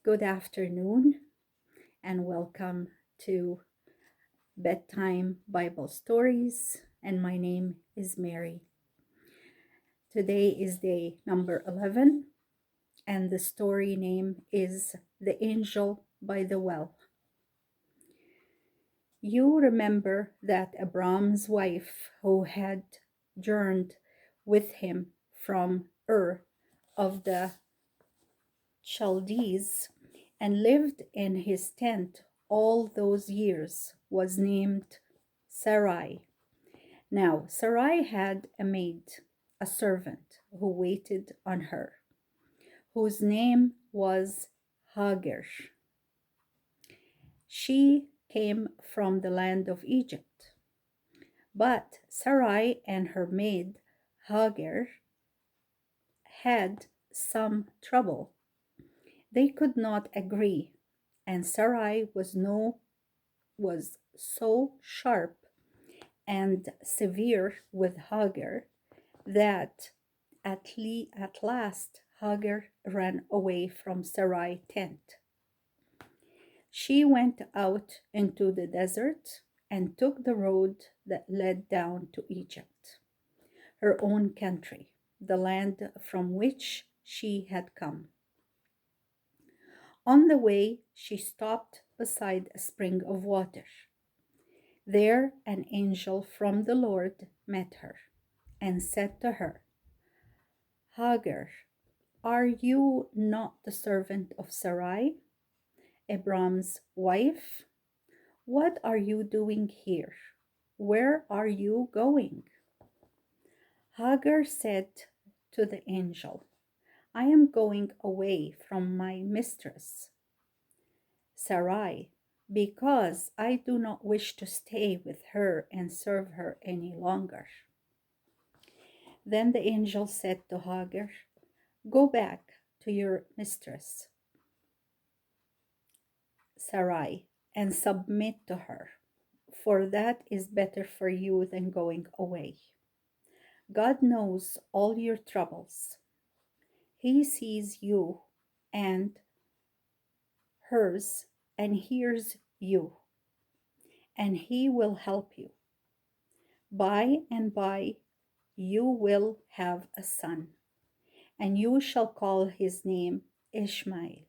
Good afternoon, and welcome to Bedtime Bible Stories. And my name is Mary. Today is day number 11, and the story name is The Angel by the Well. You remember that Abram's wife, who had journeyed with him from Ur of the Chaldees and lived in his tent all those years, was named Sarai. Now, Sarai had a maid, a servant who waited on her, whose name was Hagar. She came from the land of Egypt. But Sarai and her maid Hagar had some trouble. They could not agree, and Sarai was so sharp and severe with Hagar that at last Hagar ran away from Sarai's tent. She went out into the desert and took the road that led down to Egypt, her own country, the land from which she had come. On the way, she stopped beside a spring of water. There, an angel from the Lord met her and said to her, Hagar, are you not the servant of Sarai, Abram's wife? What are you doing here? Where are you going? Hagar said to the angel, I am going away from my mistress, Sarai, because I do not wish to stay with her and serve her any longer. Then the angel said to Hagar, Go back to your mistress, Sarai, and submit to her, for that is better for you than going away. God knows all your troubles. He sees you and hers and hears you, and he will help you. By and by you will have a son, and you shall call his name Ishmael,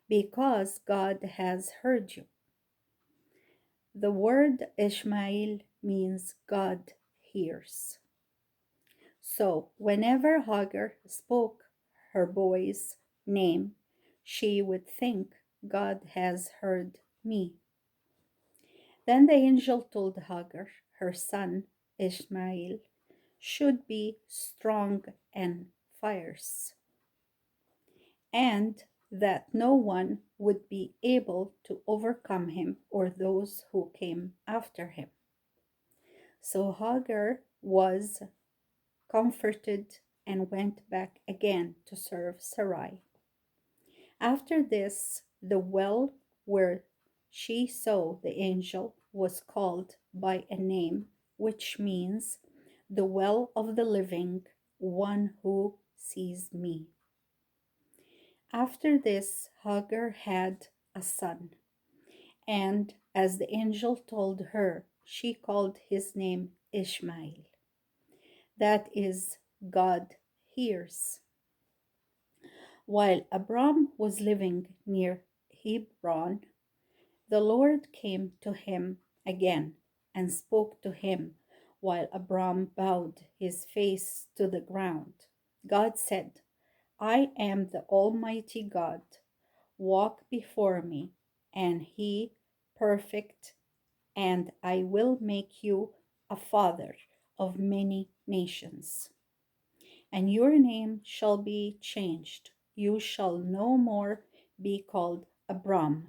because God has heard you. The word Ishmael means God hears. So whenever Hagar spoke her boy's name, she would think, God has heard me. Then the angel told Hagar, her son Ishmael should be strong and fierce, and that no one would be able to overcome him or those who came after him. So Hagar was comforted and went back again to serve Sarai. After this, the well where she saw the angel was called by a name which means the well of the living one who sees me. After this, Hagar had a son, and as the angel told her, she called his name Ishmael. That is, God hears. While Abram was living near Hebron, the Lord came to him again and spoke to him while Abram bowed his face to the ground. God said, I am the Almighty God. Walk before me and be perfect, and I will make you a father of many nations. And your name shall be changed. You shall no more be called Abram,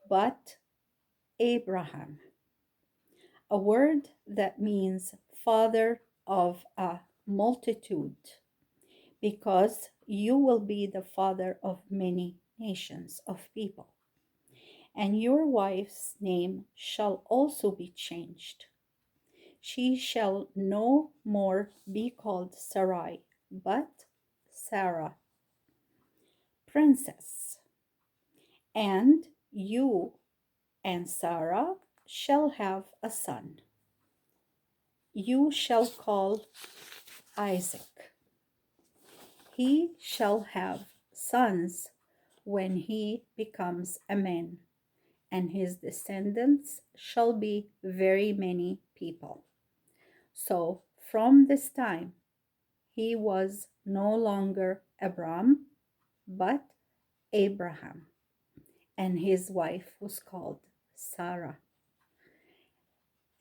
but Abraham, a word that means father of a multitude, because you will be the father of many nations of people. And your wife's name shall also be changed. She shall no more be called Sarai, but Sarah, princess. and you and Sarah shall have a son. You shall call Isaac. He shall have sons when he becomes a man, and his descendants shall be very many people. So from this time, he was no longer Abram, but Abraham, and his wife was called Sarah.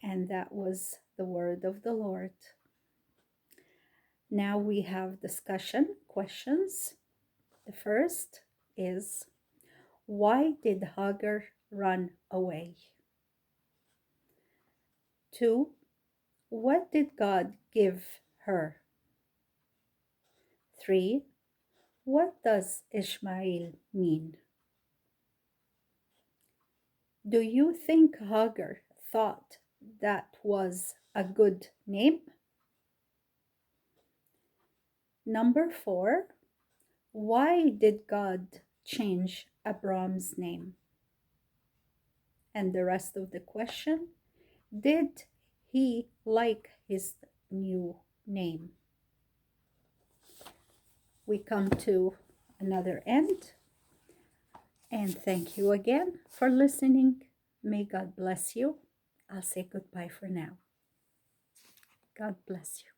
And that was the word of the Lord. Now we have discussion questions. The first is, why did Hagar run away? 2. What did God give her? 3. What does Ishmael mean? Do you think Hagar thought that was a good name? Number 4. Why did God change Abram's name? And the rest of the question, did he like his new name? We come to another end. And thank you again for listening. May God bless you. I'll say goodbye for now. God bless you.